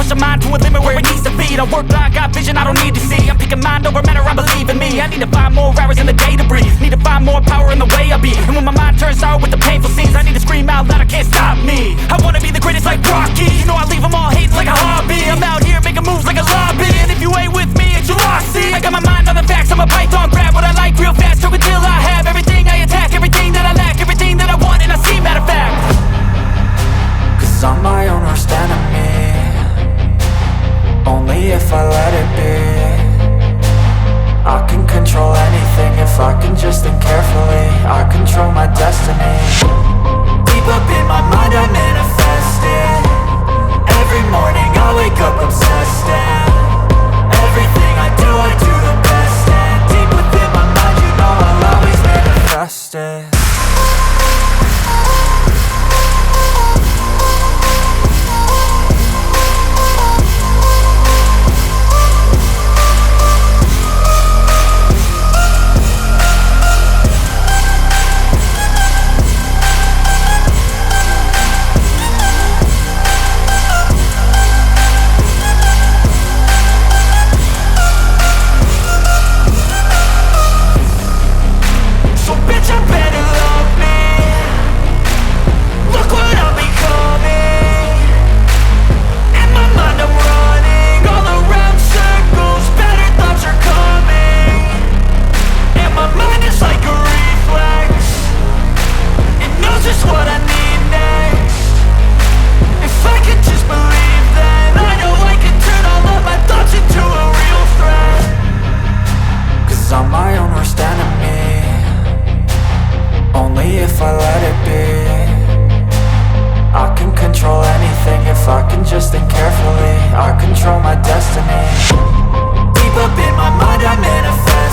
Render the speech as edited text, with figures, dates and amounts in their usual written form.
push a mind to a limit where it needs to be. I work blind, got vision I don't need to see. I'm picking mind over matter, I believe in me. I need to find more hours in the day to breathe. Need to find more power in the way I be. And when my mind turns sour with the painful scenes, I need to scream out loud, I can't stop me. I wanna be the greatest like Rocky. You know I leave them all hating like a hobby. I'm out here making moves like a lobby. And if you ain't with me, it's your loss. See, I got my mind on the facts, I'm a python. Grab what I like real fast, choke until I have everything I attack, everything that I lack, everything that I want, and I see, matter of fact. Cause I'm my own worst enemy, only if I let it be. I can control anything if I can just think carefully. I control my destiny. Deep up in my mind I manifest it. Every morning I wake up obsessed, and everything I do the best. And deep within my mind you know I'll always manifest it. Just think carefully, I control my destiny. Deep up in my mind I manifest